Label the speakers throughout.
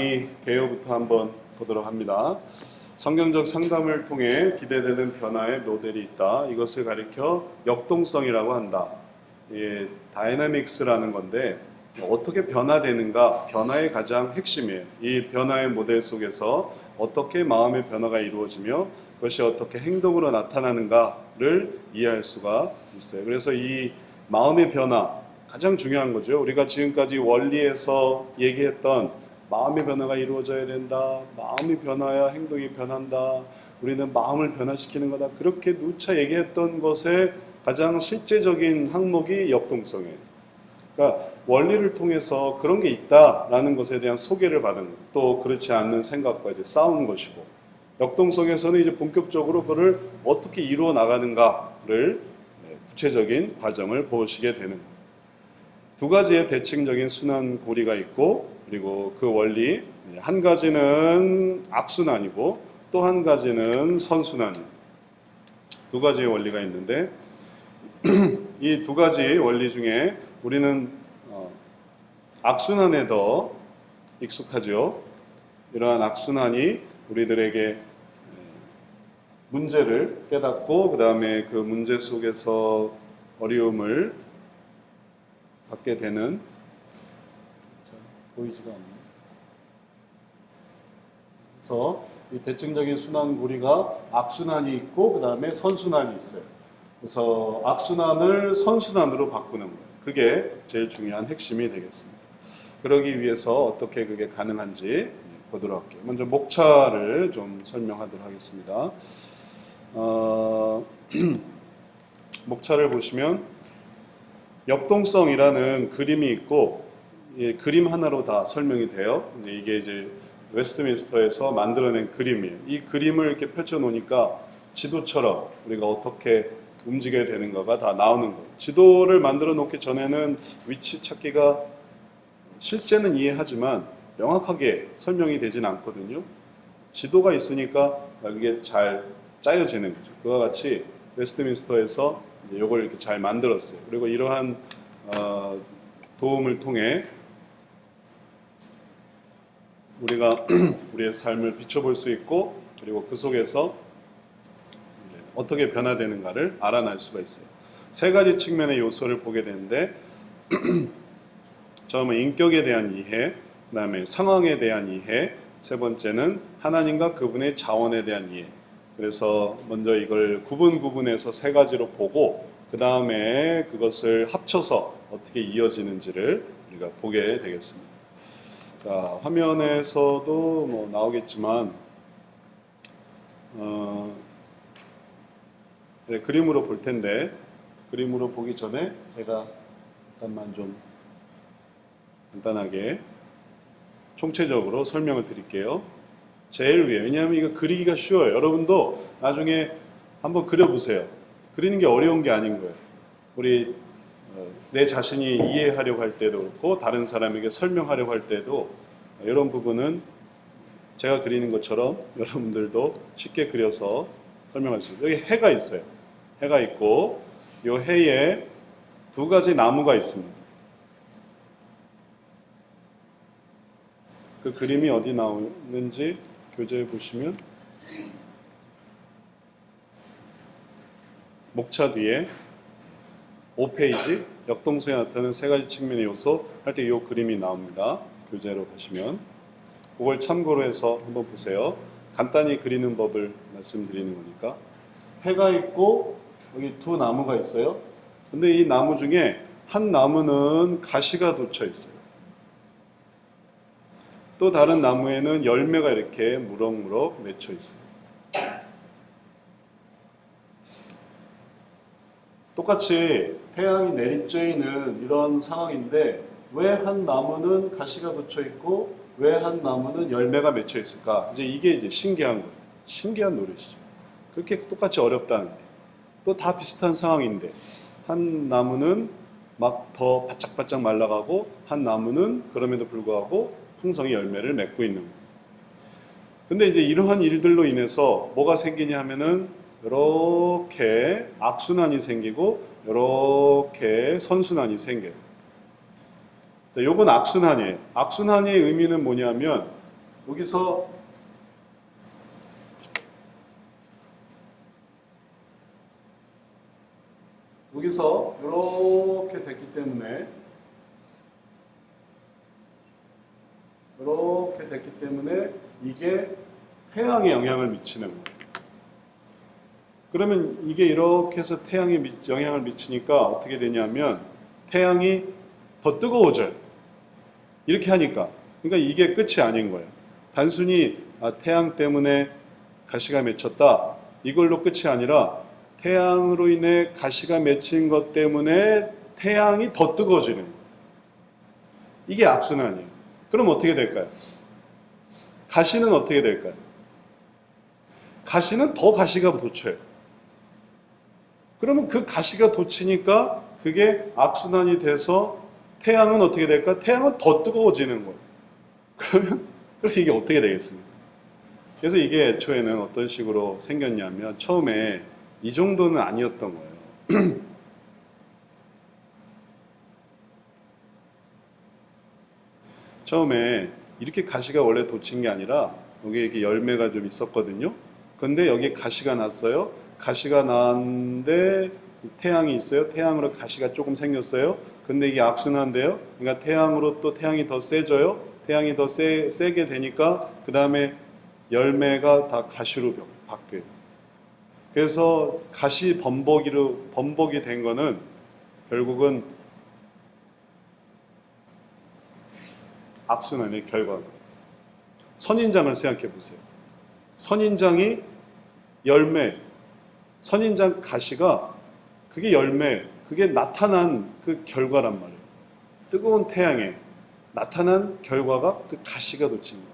Speaker 1: 강의 개요부터 한번 보도록 합니다. 성경적 상담을 통해 기대되는 변화의 모델이 있다. 이것을 가리켜 역동성이라고 한다. 다이내믹스라는 건데 어떻게 변화되는가, 변화의 가장 핵심이에요. 이 변화의 모델 속에서 어떻게 마음의 변화가 이루어지며 그것이 어떻게 행동으로 나타나는가를 이해할 수가 있어요. 그래서 이 마음의 변화, 가장 중요한 거죠. 우리가 지금까지 원리에서 얘기했던 마음의 변화가 이루어져야 된다. 마음이 변화야 행동이 변한다. 우리는 마음을 변화시키는 거다. 그렇게 누차 얘기했던 것의 가장 실제적인 항목이 역동성이에요. 그러니까 원리를 통해서 그런 게 있다라는 것에 대한 소개를 받은 것, 또 그렇지 않는 생각과 이제 싸우는 것이고, 역동성에서는 이제 본격적으로 그를 어떻게 이루어 나가는가를 구체적인 과정을 보시게 되는 거예요. 두 가지의 대칭적인 순환 고리가 있고, 그리고 그 원리, 한 가지는 악순환이고 또 한 가지는 선순환이에요. 두 가지의 원리가 있는데 이 두 가지 원리 중에 우리는 악순환에 더 익숙하죠. 이러한 악순환이 우리들에게 문제를 깨닫고 그 다음에 그 문제 속에서 어려움을 갖게 되는, 보이지가 않네요. 그래서 이 대칭적인 순환 고리가 악순환이 있고 그 다음에 선순환이 있어요. 그래서 악순환을 선순환으로 바꾸는 거예요. 그게 제일 중요한 핵심이 되겠습니다. 그러기 위해서 어떻게 그게 가능한지 보도록 할게요. 먼저 목차를 좀 설명하도록 하겠습니다. 목차를 보시면 역동성이라는 그림이 있고, 그림 하나로 다 설명이 돼요. 이게 이제 웨스트민스터에서 만들어낸 그림이에요. 이 그림을 이렇게 펼쳐 놓으니까 지도처럼 우리가 어떻게 움직여야 되는가가 다 나오는 거예요. 지도를 만들어 놓기 전에는 위치 찾기가 실제는 이해하지만 명확하게 설명이 되진 않거든요. 지도가 있으니까 이게 잘 짜여지는 거죠. 그와 같이 웨스트민스터에서 이걸 이렇게 잘 만들었어요. 그리고 이러한 도움을 통해 우리가 우리의 삶을 비춰볼 수 있고, 그리고 그 속에서 어떻게 변화되는가를 알아낼 수가 있어요. 세 가지 측면의 요소를 보게 되는데, 처음은 인격에 대한 이해, 그 다음에 상황에 대한 이해, 세 번째는 하나님과 그분의 자원에 대한 이해. 그래서 먼저 이걸 구분해서 세 가지로 보고 그 다음에 그것을 합쳐서 어떻게 이어지는지를 우리가 보게 되겠습니다. 자, 화면에서도 뭐 나오겠지만 그림으로 볼 텐데, 그림으로 보기 전에 제가 잠깐만 좀 간단하게 총체적으로 설명을 드릴게요. 제일 위에, 왜냐하면 이거 그리기가 쉬워요. 여러분도 나중에 한번 그려보세요. 그리는 게 어려운 게 아닌 거예요. 우리 내 자신이 이해하려고 할 때도 그렇고 다른 사람에게 설명하려고 할 때도 이런 부분은 제가 그리는 것처럼 여러분들도 쉽게 그려서 설명할 수 있어요. 여기 해가 있어요. 해가 있고 이 해에 두 가지 나무가 있습니다. 그 그림이 어디 나오는지 교재에 보시면 목차 뒤에 5페이지 역동성에 나타나는 세 가지 측면의 요소 할 때 이 그림이 나옵니다. 교재로 가시면 그걸 참고로 해서 한번 보세요. 간단히 그리는 법을 말씀드리는 거니까. 해가 있고 여기 두 나무가 있어요. 근데 이 나무 중에 한 나무는 가시가 돋쳐 있어요. 또 다른 나무에는 열매가 이렇게 무럭무럭 맺혀 있어요. 똑같이 태양이 내리쬐이는 이런 상황인데 왜 한 나무는 가시가 돋쳐 있고 왜 한 나무는 열매가 맺혀 있을까? 이게 이제 신기한 거예요. 신기한 노릇이죠. 그렇게 똑같이 어렵다는데 또 다 비슷한 상황인데 한 나무는 막 더 바짝바짝 말라가고 한 나무는 그럼에도 불구하고 풍성히 열매를 맺고 있는 거예요. 근데 이제 이러한 일들로 인해서 뭐가 생기냐 하면은 이렇게 악순환이 생기고 이렇게 선순환이 생겨요. 자, 요건 악순환이에요. 악순환의 의미는 뭐냐면 여기서 이렇게 됐기 때문에 이게 태양에 영향을 미치는 거예요. 그러면 이게 이렇게 해서 태양에 영향을 미치니까 어떻게 되냐면 태양이 더 뜨거워져요. 이렇게 하니까. 그러니까 이게 끝이 아닌 거예요. 단순히 태양 때문에 가시가 맺혔다. 이걸로 끝이 아니라 태양으로 인해 가시가 맺힌 것 때문에 태양이 더 뜨거워지는 거예요. 이게 악순환이에요. 그럼 어떻게 될까요? 가시는 어떻게 될까요? 가시는 더 가시가 돋쳐요. 그러면 그 가시가 돋치니까 그게 악순환이 돼서 태양은 어떻게 될까? 태양은 더 뜨거워지는 거예요. 그러면 이게 어떻게 되겠습니까? 그래서 이게 애초에는 어떤 식으로 생겼냐면 처음에 이 정도는 아니었던 거예요. 처음에 이렇게 가시가 원래 돋친 게 아니라 여기 이렇게 열매가 좀 있었거든요. 근데 여기 가시가 났어요. 가시가 났는데 태양이 있어요. 태양으로 가시가 조금 생겼어요. 근데 이게 악순환인데요. 그러니까 태양으로 또 태양이 더 세져요. 태양이 더 세게 되니까 그 다음에 열매가 다 가시로 바뀌어요. 그래서 가시 범벅이 된 거는 결국은 악순환의 결과입니다. 선인장을 생각해 보세요. 선인장이 열매, 선인장 가시가 그게 열매, 그게 나타난 그 결과란 말이에요. 뜨거운 태양에 나타난 결과가 그 가시가 돋친 거예요.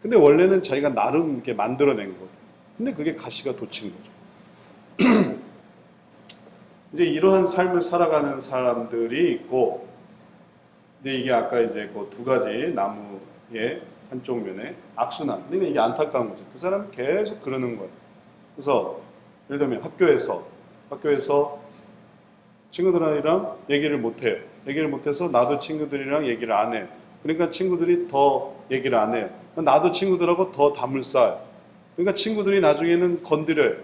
Speaker 1: 근데 원래는 자기가 나름 이렇게 만들어낸 거거든요. 근데 그게 가시가 돋친 거죠. 이제 이러한 삶을 살아가는 사람들이 있고, 근데 이게 아까 이제 그 두 가지 나무의 한쪽 면에 악순환. 그러니까 이게 안타까운 거죠. 그 사람은 계속 그러는 거예요. 그래서 예를 들면 학교에서 친구들이랑 얘기를 못해요. 얘기를 못해서 나도 친구들이랑 얘기를 안 해요. 그러니까 친구들이 더 얘기를 안 해요. 나도 친구들하고 더 담을 쌓아요. 그러니까 친구들이 나중에는 건드려요.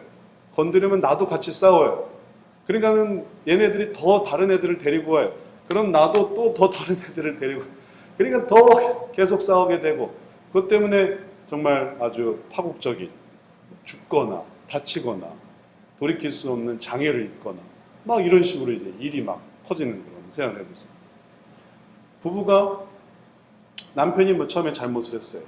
Speaker 1: 건드리면 나도 같이 싸워요. 그러니까는 얘네들이 더 다른 애들을 데리고 와요. 그럼 나도 또 더 다른 애들을 데리고 와요. 그러니까 더 계속 싸우게 되고, 그것 때문에 정말 아주 파국적인, 죽거나 다치거나 돌이킬 수 없는 장애를 입거나 막 이런 식으로 이제 일이 막 퍼지는 그런 생각을 해보세요. 부부가 남편이 뭐 처음에 잘못을 했어요.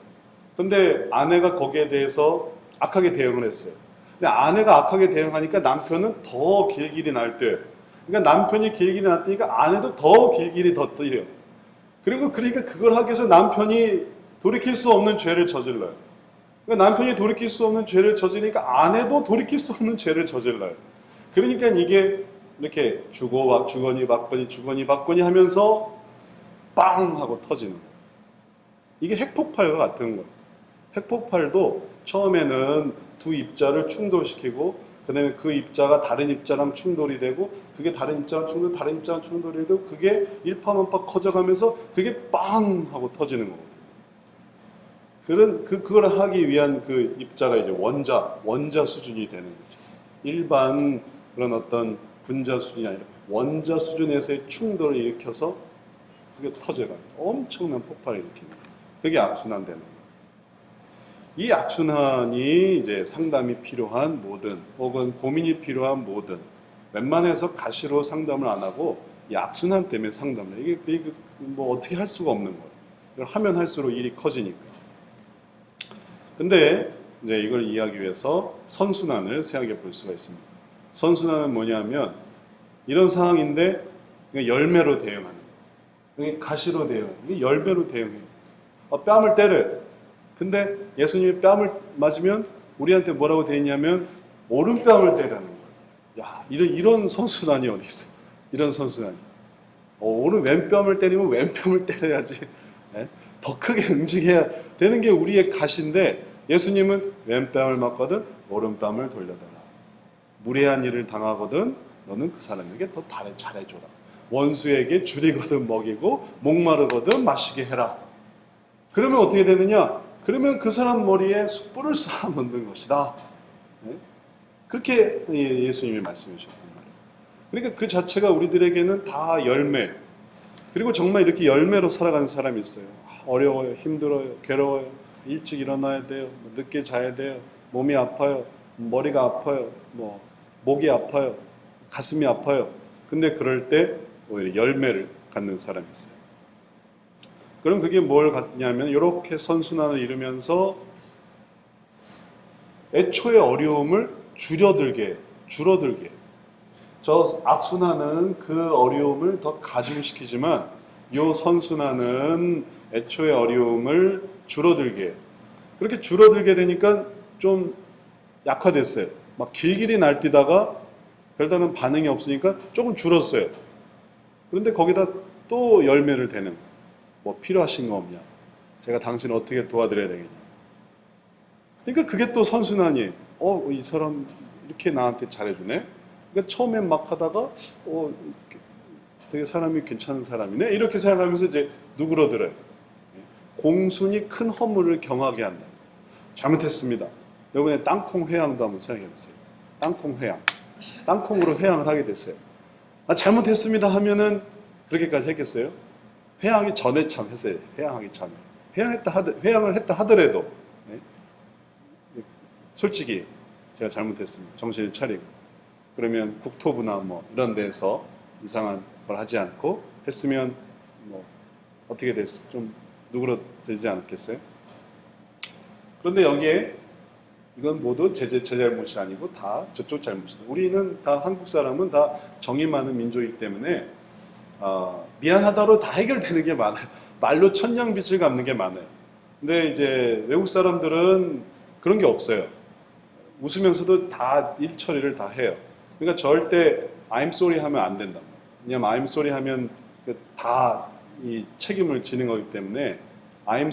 Speaker 1: 근데 아내가 거기에 대해서 악하게 대응을 했어요. 근데 아내가 악하게 대응하니까 남편은 더 길길이 날뛰어요. 그러니까 남편이 길길이 날뛰니까 아내도 더 길길이 더 뛰어요. 그러니까 그걸 하기 위해서 남편이 돌이킬 수 없는 죄를 저질러요. 그러니까 남편이 돌이킬 수 없는 죄를 저지르니까 아내도 돌이킬 수 없는 죄를 저질러요. 그러니까 이게 이렇게 주거니 받거니 하면서 빵 하고 터지는 거예요. 이게 핵폭발과 같은 거예요. 핵폭발도 처음에는 두 입자를 충돌시키고 그 다음에 그 입자가 다른 입자랑 충돌이 되고 그게 다른 입자랑 충돌이 되고 그게 일파만파 커져가면서 그게 빵 하고 터지는 거거든요. 그걸 하기 위한 그 입자가 이제 원자 수준이 되는 거죠. 일반 그런 어떤 분자 수준이 아니라 원자 수준에서의 충돌을 일으켜서 그게 터져가지고 엄청난 폭발을 일으키는 거예요. 그게 악순환 되는 거예요. 이 악순환이 이제 상담이 필요한 모든 혹은 고민이 필요한 모든 웬만해서 가시로 상담을 안 하고 이 악순환 때문에 상담을 해요. 이게 뭐 어떻게 할 수가 없는 거예요. 이걸 하면 할수록 일이 커지니까. 근데 이제 이걸 이해하기 위해서 선순환을 생각해 볼 수가 있습니다. 선순환은 뭐냐면 이런 상황인데 열매로 대응하는 거예요. 가시로 대응해요. 이게 열매로 대응해요. 뺨을 때려요. 근데 예수님이 뺨을 맞으면 우리한테 뭐라고 돼 있냐면 오른뺨을 때리는 거예요. 야, 이런 선순환이 어디 있어? 이런 선순환이. 오른 왼뺨을 때리면 왼뺨을 때려야지. 네? 더 크게 응징해야 되는 게 우리의 가시인데 예수님은 왼뺨을 맞거든 오른뺨을 돌려대라. 무례한 일을 당하거든 너는 그 사람에게 더 잘해줘라. 원수에게 줄이거든 먹이고 목마르거든 마시게 해라. 그러면 어떻게 되느냐? 그러면 그 사람 머리에 숯불을 쌓아 놓는 것이다. 네? 그렇게 예수님이 말씀해 주셨단 말이에요. 그러니까 그 자체가 우리들에게는 다 열매. 그리고 정말 이렇게 열매로 살아가는 사람이 있어요. 어려워요, 힘들어요, 괴로워요, 일찍 일어나야 돼요, 늦게 자야 돼요, 몸이 아파요, 머리가 아파요, 목이 아파요, 가슴이 아파요. 근데 그럴 때 오히려 열매를 갖는 사람이 있어요. 그럼 그게 뭘 갖냐면 이렇게 선순환을 이루면서 애초의 어려움을 줄어들게 해요. 저 악순환은 그 어려움을 더 가중시키지만 이 선순환은 애초의 어려움을 줄어들게 해요. 그렇게 줄어들게 되니까 좀 약화됐어요. 막 길길이 날뛰다가 별다른 반응이 없으니까 조금 줄었어요. 그런데 거기다 또 열매를 대는, 뭐 필요하신 거 없냐? 제가 당신을 어떻게 도와드려야 되겠냐? 그러니까 그게 또 선순환이에요. 이 사람 이렇게 나한테 잘해주네? 그러니까 처음엔 막 하다가 되게 사람이 괜찮은 사람이네? 이렇게 생각하면서 이제 누그러들어요. 공순이 큰 허물을 경하게 한다. 잘못했습니다. 이번에 땅콩 회양도 한번 생각해보세요. 땅콩 회양. 땅콩으로 회양을 하게 됐어요. 잘못했습니다 하면은 그렇게까지 했겠어요? 회양하기 전에 참 했어요. 회양하기 전에. 회양을 했다 하더라도 솔직히 제가 잘못했습니다. 정신을 차리고. 그러면 국토부나 뭐 이런 데서 이상한 걸 하지 않고 했으면 뭐 어떻게 됐어? 좀 누그러들지 않았겠어요? 그런데 여기에 이건 모두 제 잘못이 아니고 다 저쪽 잘못이다. 우리는 다 한국 사람은 다 정이 많은 민족이기 때문에 미안하다로 다 해결되는 게 많아요. 말로 천냥빚을 갚는 게 많아요. 근데 이제 외국 사람들은 그런 게 없어요. 웃으면서도 다 일 처리를 다 해요. 그러니까 절대 I'm sorry 하면 안 된단 말이에요. 왜냐면 I'm sorry 하면 다 이 책임을 지는 거기 때문에 I'm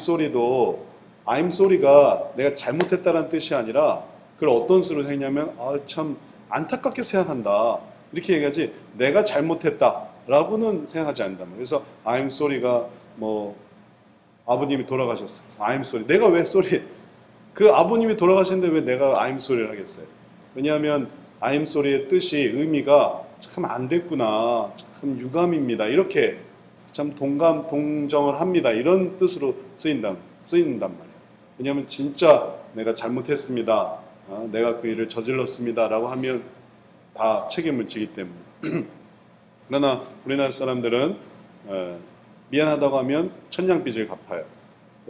Speaker 1: sorry가 내가 잘못했다는 뜻이 아니라 그걸 어떤 식으로 했냐면 참 안타깝게 생각한다 이렇게 얘기하지 내가 잘못했다 라고는 생각하지 않는단 말이에요. 그래서 I'm sorry가 뭐 아버님이 돌아가셨어요. I'm sorry. 내가 왜 sorry? 그 아버님이 돌아가셨는데 왜 내가 I'm sorry를 하겠어요? 왜냐하면 I'm sorry의 뜻이 의미가 참 안 됐구나, 참 유감입니다. 이렇게 참 동정을 합니다. 이런 뜻으로 쓰인단 말이에요. 왜냐하면 진짜 내가 잘못했습니다. 내가 그 일을 저질렀습니다. 라고 하면 다 책임을 지기 때문에. 그러나 우리나라 사람들은 미안하다고 하면 천냥빚을 갚아요.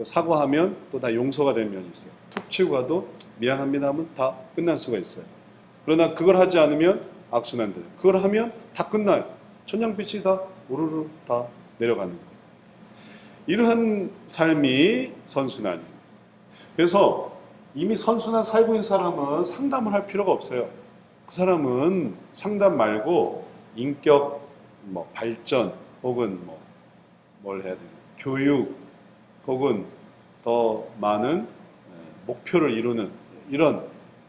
Speaker 1: 사과하면 또 다 용서가 되는 면이 있어요. 툭 치고 가도 미안합니다 하면 다 끝날 수가 있어요. 그러나 그걸 하지 않으면 악순환돼요. 그걸 하면 다 끝나요. 천냥빚이 다 오르르 다 내려가는 거예요. 이러한 삶이 선순환이에요. 그래서 이미 선순환 살고 있는 사람은 상담을 할 필요가 없어요. 그 사람은 상담 말고 인격 발전 혹은 뭘 해야 되나 교육 혹은 더 많은 목표를 이루는 이런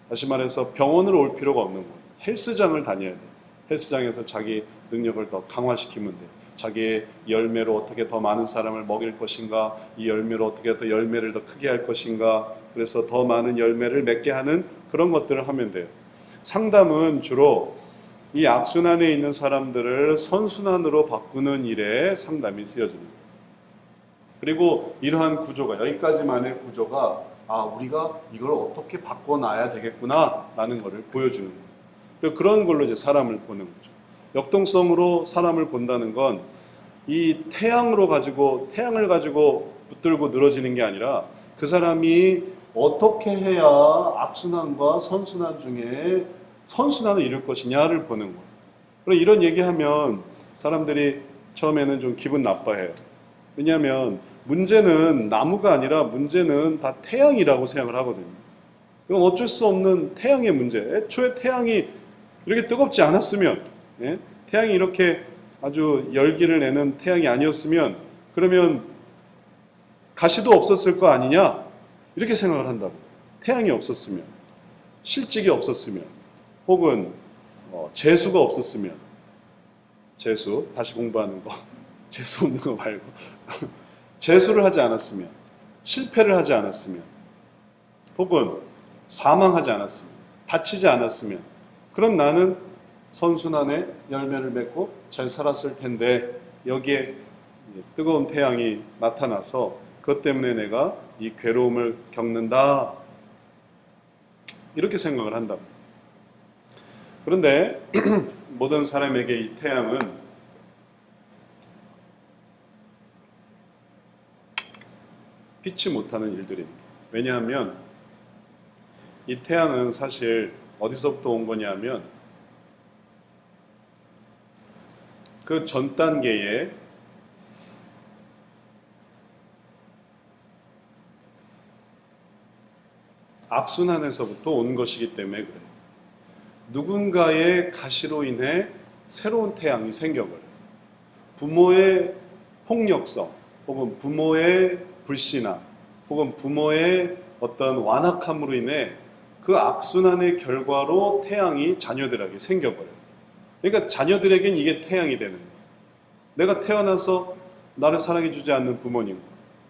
Speaker 1: 다시 말해서 병원으로 올 필요가 없는 거예요. 헬스장을 다녀야 돼요. 헬스장에서 자기 능력을 더 강화시키면 돼요. 자기의 열매로 어떻게 더 많은 사람을 먹일 것인가, 이 열매로 어떻게 더 열매를 더 크게 할 것인가, 그래서 더 많은 열매를 맺게 하는 그런 것들을 하면 돼요. 상담은 주로 이 악순환에 있는 사람들을 선순환으로 바꾸는 일에 상담이 쓰여지는 거예요. 그리고 이러한 구조가 여기까지만의 구조가 우리가 이걸 어떻게 바꿔놔야 되겠구나 라는 것을 보여주는 거예요. 그리고 그런 걸로 이제 사람을 보는 거죠. 역동성으로 사람을 본다는 건 이 태양을 가지고 붙들고 늘어지는 게 아니라 그 사람이 어떻게 해야 악순환과 선순환 중에 선순환을 이룰 것이냐를 보는 거예요. 그리고 이런 얘기하면 사람들이 처음에는 좀 기분 나빠해요. 왜냐하면 문제는 나무가 아니라 문제는 다 태양이라고 생각을 하거든요. 그건 어쩔 수 없는 태양의 문제. 애초에 태양이 이렇게 뜨겁지 않았으면, 태양이 이렇게 아주 열기를 내는 태양이 아니었으면 그러면 가시도 없었을 거 아니냐? 이렇게 생각을 한다고. 태양이 없었으면, 실직이 없었으면, 혹은 재수가 없었으면, 재수, 다시 공부하는 거, 재수 없는 거 말고 재수를 하지 않았으면, 실패를 하지 않았으면, 혹은 사망하지 않았으면, 다치지 않았으면, 그럼 나는 선순환의 열매를 맺고 잘 살았을 텐데, 여기에 뜨거운 태양이 나타나서 그것 때문에 내가 이 괴로움을 겪는다, 이렇게 생각을 한다. 그런데 모든 사람에게 이 태양은 피치 못하는 일들입니다. 왜냐하면 이 태양은 사실 어디서부터 온 거냐면 그 전 단계에 악순환에서부터 온 것이기 때문에 그래요. 누군가의 가시로 인해 새로운 태양이 생겨버려요. 부모의 폭력성, 혹은 부모의 불신앙, 혹은 부모의 어떤 완악함으로 인해 그 악순환의 결과로 태양이 자녀들에게 생겨버려요. 그러니까 자녀들에겐 이게 태양이 되는 거예요. 내가 태어나서 나를 사랑해주지 않는 부모님과,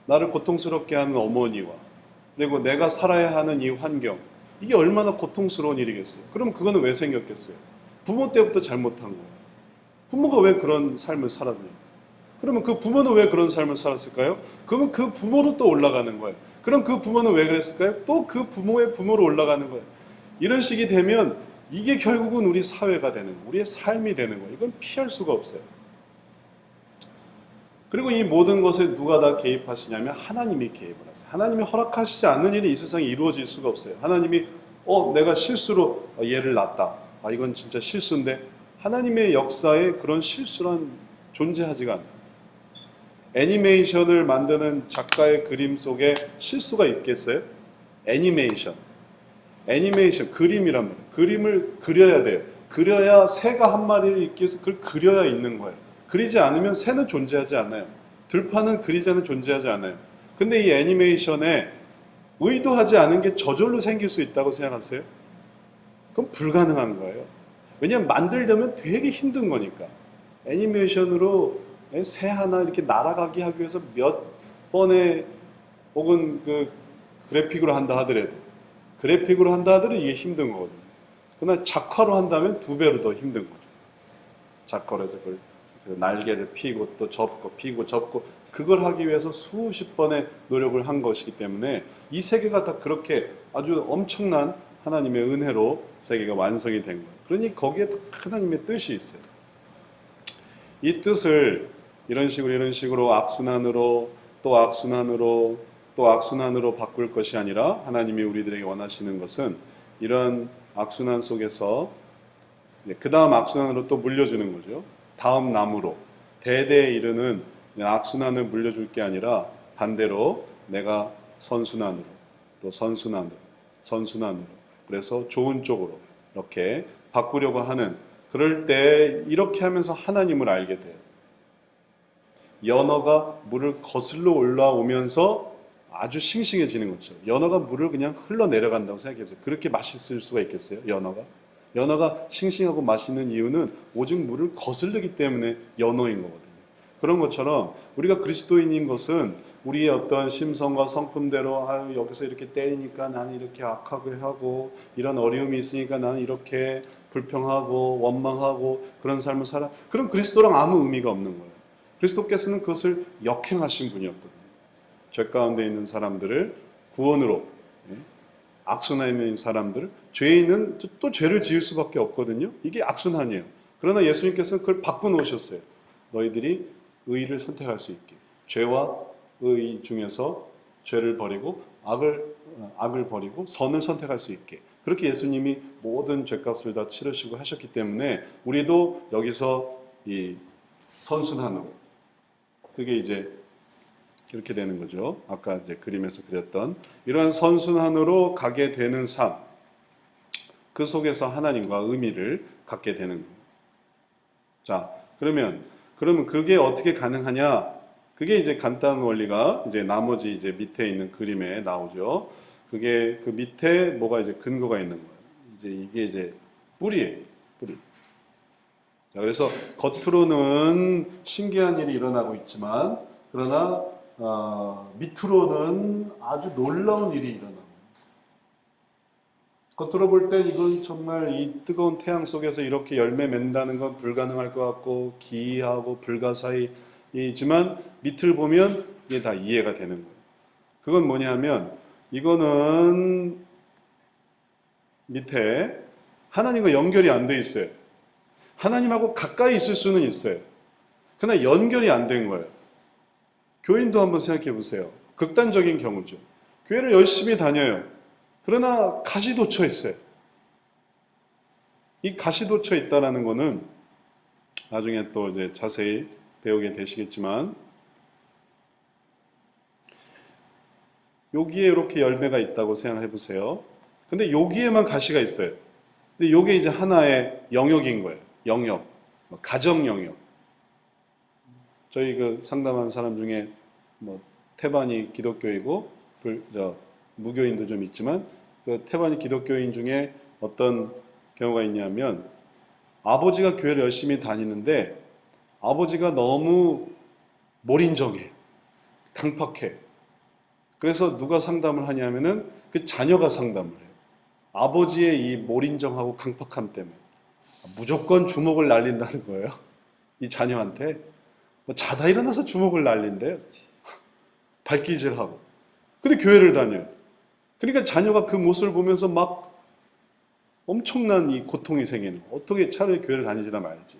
Speaker 1: 나를 고통스럽게 하는 어머니와, 그리고 내가 살아야 하는 이 환경, 이게 얼마나 고통스러운 일이겠어요. 그럼 그거는 왜 생겼겠어요? 부모 때부터 잘못한 거예요. 부모가 왜 그런 삶을 살았냐? 그러면 그 부모는 왜 그런 삶을 살았을까요? 그러면 그 부모로 또 올라가는 거예요. 그럼 그 부모는 왜 그랬을까요? 또 그 부모의 부모로 올라가는 거예요. 이런 식이 되면 이게 결국은 우리 사회가 되는 거예요. 우리의 삶이 되는 거예요. 이건 피할 수가 없어요. 그리고 이 모든 것에 누가 다 개입하시냐면 하나님이 개입을 하세요. 하나님이 허락하시지 않는 일이 이 세상에 이루어질 수가 없어요. 하나님이 내가 실수로 얘를 낳았다. 이건 진짜 실수인데, 하나님의 역사에 그런 실수란 존재하지가 않아요. 애니메이션을 만드는 작가의 그림 속에 실수가 있겠어요? 애니메이션, 그림이란 말이에요. 그림을 그려야 돼요. 그려야 새가 한 마리를 있기 위해서 그걸 그려야 있는 거예요. 그리지 않으면 새는 존재하지 않아요. 들판은 그리지 않으면 존재하지 않아요. 근데 이 애니메이션에 의도하지 않은 게 저절로 생길 수 있다고 생각하세요? 그건 불가능한 거예요. 왜냐하면 만들려면 되게 힘든 거니까. 애니메이션으로 새 하나 이렇게 날아가게 하기 위해서 몇 번의, 혹은 그 그래픽으로 한다 하더라도 이게 힘든 거거든요. 그러나 작화로 한다면 2배로 더 힘든 거죠. 작화로 해서 그걸 날개를 피고 또 접고 피고 접고, 그걸 하기 위해서 수십 번의 노력을 한 것이기 때문에 이 세계가 다 그렇게 아주 엄청난 하나님의 은혜로 세계가 완성이 된 거예요. 그러니 거기에 하나님의 뜻이 있어요. 이 뜻을 이런 식으로 악순환으로 또 악순환으로 또 악순환으로 바꿀 것이 아니라, 하나님이 우리들에게 원하시는 것은 이런 악순환 속에서 그 다음 악순환으로 또 물려주는 거죠. 다음 나무로 대대에 이르는 악순환을 물려줄 게 아니라 반대로 내가 선순환으로, 또 선순환으로, 그래서 좋은 쪽으로 이렇게 바꾸려고 하는, 그럴 때 이렇게 하면서 하나님을 알게 돼요. 연어가 물을 거슬러 올라오면서 아주 싱싱해지는 것처럼 연어가 물을 그냥 흘러내려간다고 생각해보세요. 그렇게 맛있을 수가 있겠어요? 연어가 싱싱하고 맛있는 이유는 오직 물을 거슬르기 때문에 연어인 거거든요. 그런 것처럼 우리가 그리스도인인 것은 우리의 어떤 심성과 성품대로 여기서 이렇게 때리니까 나는 이렇게 악하게 하고, 이런 어려움이 있으니까 나는 이렇게 불평하고 원망하고 그런 삶을 살아. 그럼 그리스도랑 아무 의미가 없는 거예요. 그리스도께서는 그것을 역행하신 분이었거든요. 죄 가운데 있는 사람들을 구원으로, 악순환에 있는 사람들, 죄인은 또 죄를 지을 수밖에 없거든요. 이게 악순환이에요. 그러나 예수님께서는 그걸 바꿔놓으셨어요. 너희들이 의를 선택할 수 있게. 죄와 의 중에서 죄를 버리고 악을 버리고 선을 선택할 수 있게. 그렇게 예수님이 모든 죄값을 다 치르시고 하셨기 때문에 우리도 여기서 이 선순환으로, 그게 이제 이렇게 되는 거죠. 아까 이제 그림에서 그렸던 이러한 선순환으로 가게 되는 삶, 그 속에서 하나님과 의미를 갖게 되는 거예요. 자, 그러면 그게 어떻게 가능하냐? 그게 이제 간단한 원리가 이제 나머지 이제 밑에 있는 그림에 나오죠. 그게 그 밑에 뭐가 이제 근거가 있는 거예요. 이제 이게 이제 뿌리예요. 뿌리. 자, 그래서 겉으로는 신기한 일이 일어나고 있지만, 그러나 밑으로는 아주 놀라운 일이 일어납니다. 겉으로 볼 땐 이건 정말 이 뜨거운 태양 속에서 이렇게 열매 맺는다는 건 불가능할 것 같고 기이하고 불가사의이지만 밑을 보면 이게 다 이해가 되는 거예요. 그건 뭐냐면 이거는 밑에 하나님과 연결이 안 돼 있어요. 하나님하고 가까이 있을 수는 있어요. 그러나 연결이 안 된 거예요. 교인도 한번 생각해 보세요. 극단적인 경우죠. 교회를 열심히 다녀요. 그러나 갓이 돋쳐 있어요. 이 갓이 돋쳐 있다라는 거는 나중에 또 이제 자세히 배우게 되시겠지만 여기에 이렇게 열매가 있다고 생각해 보세요. 근데 여기에만 가시가 있어요. 근데 이게 이제 하나의 영역인 거예요. 영역, 가정 영역. 저희 그 상담한 사람 중에 뭐 태반이 기독교이고 무교인도 좀 있지만 그 태반이 기독교인 중에 어떤 경우가 있냐면 아버지가 교회를 열심히 다니는데 아버지가 너무 몰인정해, 강팍해. 그래서 누가 상담을 하냐면은 그 자녀가 상담을 해요. 아버지의 이 몰인정하고 강팍함 때문에 무조건 주먹을 날린다는 거예요. 이 자녀한테 뭐 자다 일어나서 주먹을 날린대요. 발기질하고. 근데 교회를 다녀요. 그러니까 자녀가 그 모습을 보면서 막 엄청난 이 고통이 생기는 거예요. 어떻게 차라리 교회를 다니지나 말지.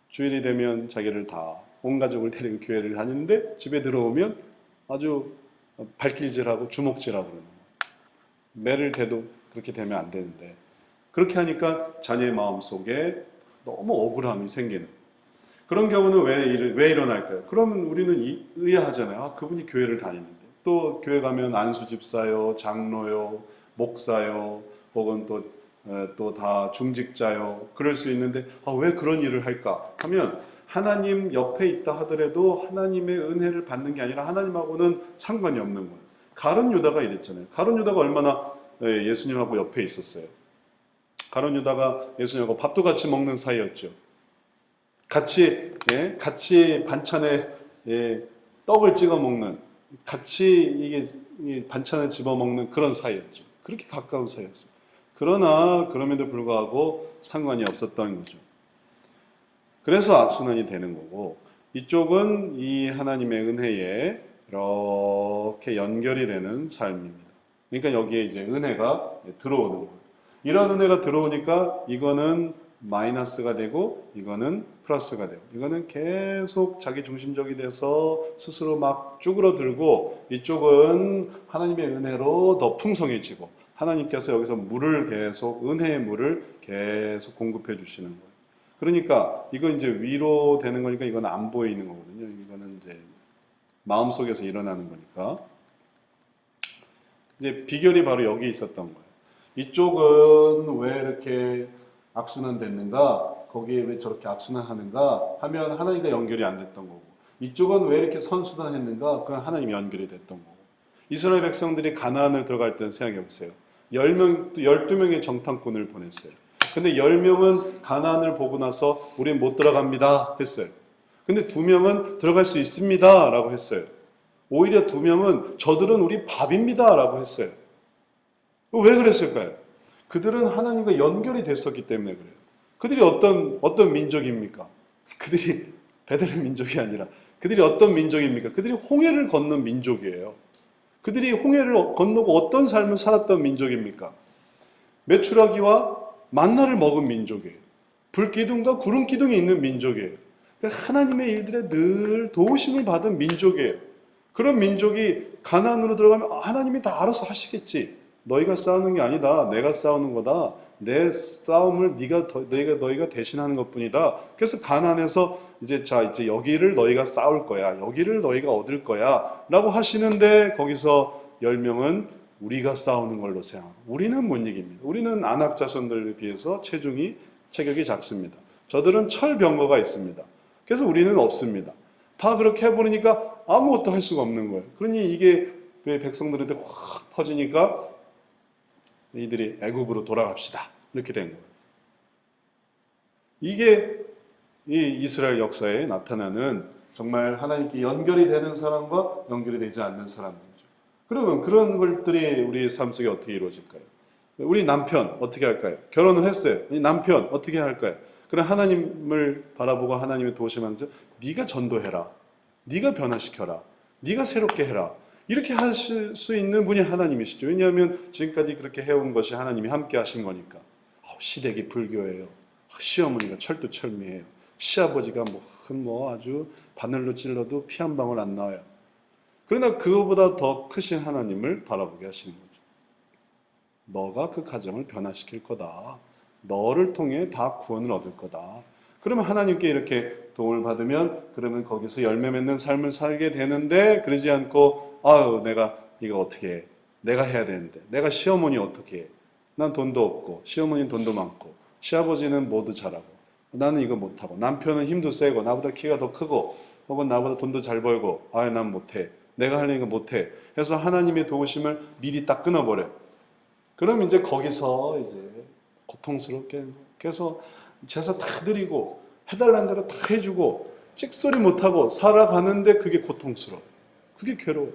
Speaker 1: 주일이 되면 자기를 다 온 가족을 데리고 교회를 다니는데 집에 들어오면 아주 발길질하고 주먹질하고 그러는 거예요. 매를 대도 그렇게 되면 안 되는데 그렇게 하니까 자녀의 마음속에 너무 억울함이 생기는 그런 경우는 왜 일어날까요? 그러면 우리는 의아하잖아요. 아, 그분이 교회를 다니는데 또 교회 가면 안수집사요, 장로요, 목사요, 혹은 또 다 중직자요. 그럴 수 있는데 왜 그런 일을 할까 하면 하나님 옆에 있다 하더라도 하나님의 은혜를 받는 게 아니라 하나님하고는 상관이 없는 거예요. 가룟 유다가 이랬잖아요. 가룟 유다가 얼마나 예수님하고 옆에 있었어요. 가룟 유다가 예수님하고 밥도 같이 먹는 사이였죠. 같이 반찬에 떡을 찍어 먹는, 같이 이게 반찬을 집어 먹는 그런 사이였죠. 그렇게 가까운 사이였어요. 그러나 그럼에도 불구하고 상관이 없었던 거죠. 그래서 악순환이 되는 거고 이쪽은 이 하나님의 은혜에 이렇게 연결이 되는 삶입니다. 그러니까 여기에 이제 은혜가 들어오는 거예요. 이런 은혜가 들어오니까 이거는 마이너스가 되고 이거는 플러스가 되고 이거는 계속 자기 중심적이 돼서 스스로 막 쭈그러들고 이쪽은 하나님의 은혜로 더 풍성해지고 하나님께서 여기서 은혜의 물을 계속 공급해 주시는 거예요. 그러니까 이건 이제 위로 되는 거니까 이건 안 보이는 거거든요. 이거는 이제 마음속에서 일어나는 거니까. 이제 비결이 바로 여기 있었던 거예요. 이쪽은 왜 이렇게 악순환 됐는가? 거기에 왜 저렇게 악순환 하는가? 하면 하나님과 연결이 안 됐던 거고. 이쪽은 왜 이렇게 선순환 했는가? 그건 하나님이 연결이 됐던 거고. 이스라엘 백성들이 가나안을 들어갈 때는 생각해 보세요. 12명의 정탐꾼을 보냈어요. 근데 10명은 가나안을 보고 나서 우린 못 들어갑니다 했어요. 근데 2명은 들어갈 수 있습니다 라고 했어요. 오히려 2명은 저들은 우리 밥입니다 라고 했어요. 왜 그랬을까요? 그들은 하나님과 연결이 됐었기 때문에 그래요. 그들이 어떤 민족입니까? 그들이 베들레 민족이 아니라 그들이 어떤 민족입니까? 그들이 홍해를 건넌 민족이에요. 그들이 홍해를 건너고 어떤 삶을 살았던 민족입니까? 메추라기와 만나를 먹은 민족이에요. 불기둥과 구름기둥이 있는 민족이에요. 그러니까 하나님의 일들에 늘 도우심을 받은 민족이에요. 그런 민족이 가나안으로 들어가면 하나님이 다 알아서 하시겠지. 너희가 싸우는 게 아니다. 내가 싸우는 거다. 내 싸움을 너희가 대신하는 것뿐이다. 그래서 가나안에서 이제 여기를 너희가 싸울 거야. 여기를 너희가 얻을 거야. 라고 하시는데 거기서 10명은 우리가 싸우는 걸로 생각하고 우리는 못 이깁니다. 우리는 안악 자손들에 비해서 체격이 작습니다. 저들은 철병거가 있습니다. 그래서 우리는 없습니다. 다 그렇게 해버리니까 아무것도 할 수가 없는 거예요. 그러니 이게 백성들한테 확 퍼지니까 이들이 애굽으로 돌아갑시다. 이렇게 된 거예요. 이게 이 이스라엘 역사에 나타나는 정말 하나님께 연결이 되는 사람과 연결이 되지 않는 사람들이죠. 그러면 그런 것들이 우리 삶 속에 어떻게 이루어질까요? 우리 남편 어떻게 할까요? 결혼을 했어요. 이 남편 어떻게 할까요? 그럼 하나님을 바라보고 하나님의 도우심하면서 네가 전도해라. 네가 변화시켜라. 네가 새롭게 해라. 이렇게 하실 수 있는 분이 하나님이시죠. 왜냐하면 지금까지 그렇게 해온 것이 하나님이 함께 하신 거니까. 시댁이 불교예요. 시어머니가 철두철미해요. 시아버지가 뭐 아주 바늘로 찔러도 피 한 방울 안 나와요. 그러나 그거보다 더 크신 하나님을 바라보게 하시는 거죠. 너가 그 가정을 변화시킬 거다. 너를 통해 다 구원을 얻을 거다. 그러면 하나님께 이렇게 도움을 받으면 그러면 거기서 열매 맺는 삶을 살게 되는데, 그러지 않고 아유 내가 이거 어떻게 해? 내가 해야 되는데 내가 시어머니 어떻게 해? 난 돈도 없고 시어머니는 돈도 많고 시아버지는 뭐도 잘하고 나는 이거 못하고 남편은 힘도 세고 나보다 키가 더 크고 혹은 나보다 돈도 잘 벌고 아유 난 못해. 내가 하려는 거 못해. 해서 하나님의 도우심을 미리 딱 끊어버려요. 그럼 이제 거기서 이제 고통스럽게 그래서 제사 다 드리고 해달라는 대로 다 해주고 찍소리 못하고 살아가는데 그게 고통스러워. 그게 괴로워.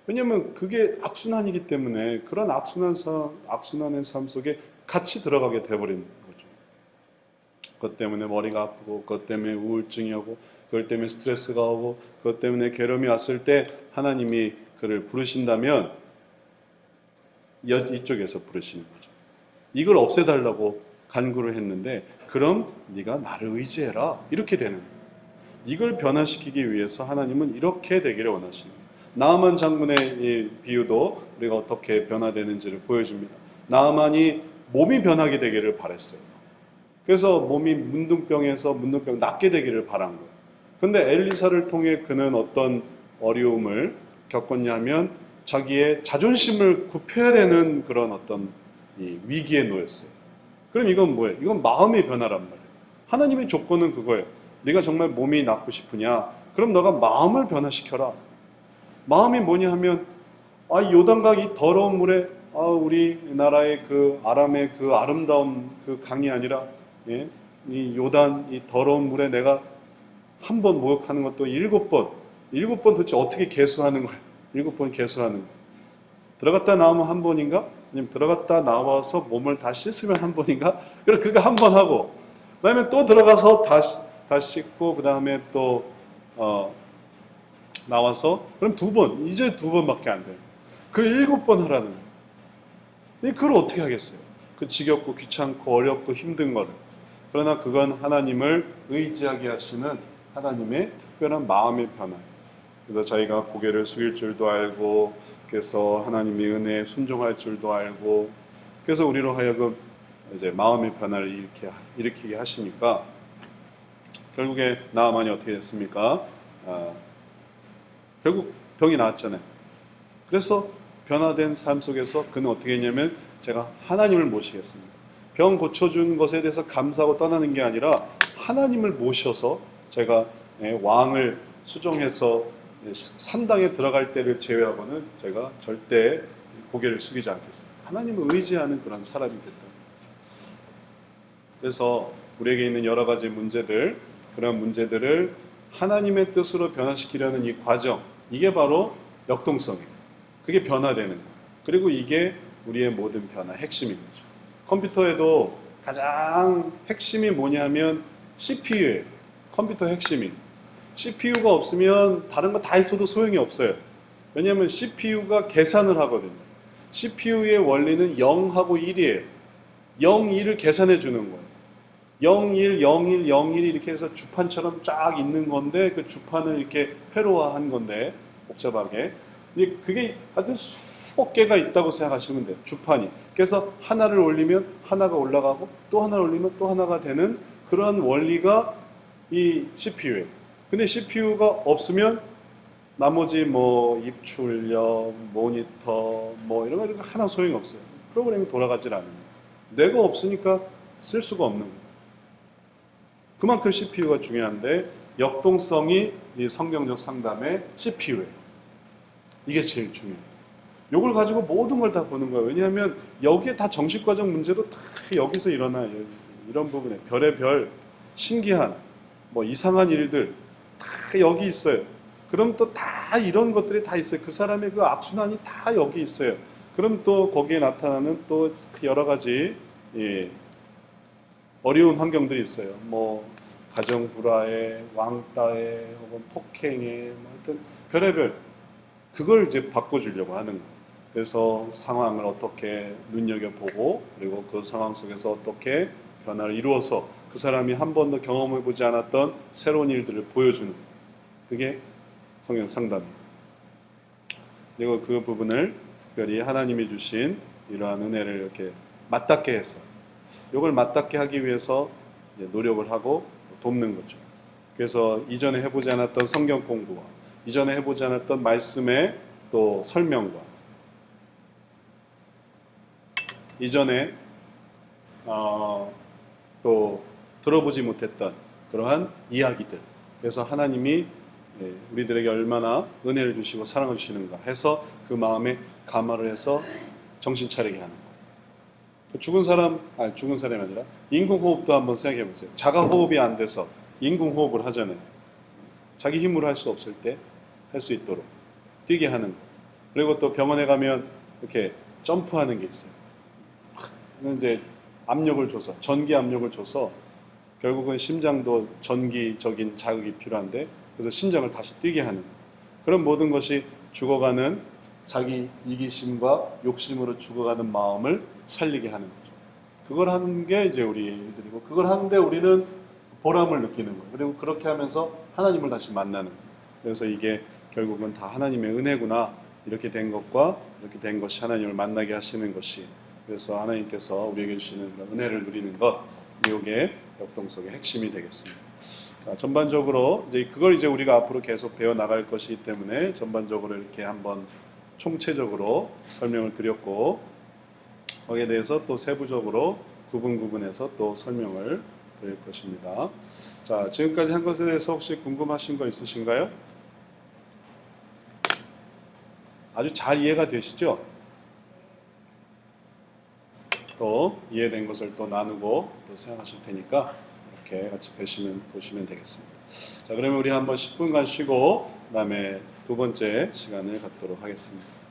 Speaker 1: 왜냐하면 그게 악순환이기 때문에 그런 악순환의 삶 속에 같이 들어가게 돼버리는 거죠. 그것 때문에 머리가 아프고 그것 때문에 우울증이 오고 그것 때문에 스트레스가 오고 그것 때문에 괴로움이 왔을 때 하나님이 그를 부르신다면 이쪽에서 부르시는 거죠. 이걸 없애달라고 간구를 했는데 그럼 네가 나를 의지해라 이렇게 되는 거예요. 이걸 변화시키기 위해서 하나님은 이렇게 되기를 원하시는 거예요. 나아만 장군의 이 비유도 우리가 어떻게 변화되는지를 보여줍니다. 나아만이 몸이 변하게 되기를 바랬어요. 그래서 몸이 문둥병에서 문둥병 낫게 되기를 바란 거예요. 근데 엘리사를 통해 그는 어떤 어려움을 겪었냐면 자기의 자존심을 굽혀야 되는 그런 어떤 이 위기에 놓였어요. 그럼 이건 뭐예요? 이건 마음의 변화란 말이에요. 하나님의 조건은 그거예요. 네가 정말 몸이 낫고 싶으냐? 그럼 너가 마음을 변화시켜라. 마음이 뭐냐 하면 요단강 이 더러운 물에 우리 나라의 그 아람의 그 아름다운 그 강이 아니라 이 요단 이 더러운 물에 내가 한 번 목욕하는 것도 7번 도대체 어떻게 계수하는 거야? 7번 계수하는 거야. 들어갔다 나오면 한 번인가? 아니면 들어갔다 나와서 몸을 다 씻으면 한 번인가? 그래 그거 한 번 하고 그다음에 또 들어가서 다 씻고 그다음에 또 나와서 그럼 2번 이제 2번밖에 안 돼요. 그걸 7번 하라는 거예요. 그걸 어떻게 하겠어요? 그 지겹고 귀찮고 어렵고 힘든 거를. 그러나 그건 하나님을 의지하게 하시는 하나님의 특별한 마음의 변화예요. 그래서 자기가 고개를 숙일 줄도 알고 그래서 하나님의 은혜에 순종할 줄도 알고 그래서 우리로 하여금 이제 마음의 변화를 일으키게 하시니까 결국에 나아만이 어떻게 됐습니까? 결국 병이 나았잖아요. 그래서 변화된 삶 속에서 그는 어떻게 했냐면 제가 하나님을 모시겠습니다. 병 고쳐준 것에 대해서 감사하고 떠나는 게 아니라 하나님을 모셔서 제가 왕을 수종해서 산당에 들어갈 때를 제외하고는 제가 절대 고개를 숙이지 않겠습니다. 하나님을 의지하는 그런 사람이 됐다는 거죠. 그래서 우리에게 있는 여러 가지 문제들, 그런 문제들을 하나님의 뜻으로 변화시키려는 이 과정, 이게 바로 역동성이에요. 그게 변화되는 거예요. 그리고 이게 우리의 모든 변화, 핵심인 거죠. 컴퓨터에도 가장 핵심이 뭐냐면 CPU예요. 컴퓨터 핵심이. CPU가 없으면 다른 거 다 있어도 소용이 없어요. 왜냐하면 CPU가 계산을 하거든요. CPU의 원리는 0하고 1이에요. 0, 1을 계산해 주는 거예요. 0, 1, 0, 1, 0, 1 이렇게 해서 주판처럼 쫙 있는 건데 그 주판을 이렇게 회로화한 건데 복잡하게. 그게 하여튼 수억 개가 있다고 생각하시면 돼요. 주판이. 그래서 하나를 올리면 하나가 올라가고 또 하나를 올리면 또 하나가 되는 그런 원리가 이 CPU예요. 근데 CPU가 없으면 나머지 뭐 입출력, 모니터 뭐 이런 거 하나 소용이 없어요. 프로그램이 돌아가질 않으니까. 내가 없으니까 쓸 수가 없는 거예요. 그만큼 CPU가 중요한데 역동성이 이 성경적 상담의 CPU예요. 이게 제일 중요해요. 이걸 가지고 모든 걸 다 보는 거예요. 왜냐하면 여기에 다 정식과정 문제도 다 여기서 일어나요. 이런 부분에 별의별 신기한 뭐 이상한 일들 다 여기 있어요. 그럼 또 다 이런 것들이 다 있어요. 그 사람의 그 악순환이 다 여기 있어요. 그럼 또 거기에 나타나는 또 여러 가지 예, 어려운 환경들이 있어요. 뭐 가정 불화에, 왕따에, 혹은 폭행에, 뭐 하여튼 별의별 그걸 이제 바꿔주려고 하는 거예요. 그래서 상황을 어떻게 눈여겨보고 그리고 그 상황 속에서 어떻게 변화를 이루어서 그 사람이 한 번도 경험해보지 않았던 새로운 일들을 보여주는 그게 성경 상담입니다. 그리고 그 부분을 특별히 하나님이 주신 이러한 은혜를 이렇게 맞닿게 해서 이걸 맞닿게 하기 위해서 노력을 하고 돕는 거죠. 그래서 이전에 해보지 않았던 성경 공부와 이전에 해보지 않았던 말씀의 또 설명과 이전에 또 들어보지 못했던 그러한 이야기들 그래서 하나님이 우리들에게 얼마나 은혜를 주시고 사랑을 주시는가 해서 그 마음에 감화를 해서 정신 차리게 하는 거예요. 죽은 사람이 아니라 인공호흡도 한번 생각해 보세요. 자가호흡이 안 돼서 인공호흡을 하잖아요. 자기 힘으로 할 수 없을 때 할 수 있도록 뛰게 하는 거. 그리고 또 병원에 가면 이렇게 점프하는 게 있어요. 이제 압력을 줘서 전기 압력을 줘서 결국은 심장도 전기적인 자극이 필요한데 그래서 심장을 다시 뛰게 하는 그런 모든 것이 죽어가는 자기 이기심과 욕심으로 죽어가는 마음을 살리게 하는 거죠. 그걸 하는 게 이제 우리들이고 그걸 하는데 우리는 보람을 느끼는 거예요. 그리고 그렇게 하면서 하나님을 다시 만나는 거예요. 그래서 이게 결국은 다 하나님의 은혜구나 이렇게 된 것과 이렇게 된 것이 하나님을 만나게 하시는 것이 그래서 하나님께서 우리에게 주시는 그런 은혜를 누리는 것 이게 역동성의 핵심이 되겠습니다. 자, 전반적으로 이제 그걸 이제 우리가 앞으로 계속 배워 나갈 것이기 때문에 전반적으로 이렇게 한번 총체적으로 설명을 드렸고 거기에 대해서 또 세부적으로 구분해서 또 설명을 드릴 것입니다. 자, 지금까지 한 것에 대해서 혹시 궁금하신 거 있으신가요? 아주 잘 이해가 되시죠? 또 이해된 것을 또 나누고 또 생각하실 테니까 이렇게 같이 보시면 되겠습니다. 자, 그러면 우리 한번 10분간 쉬고 그다음에 두 번째 시간을 갖도록 하겠습니다.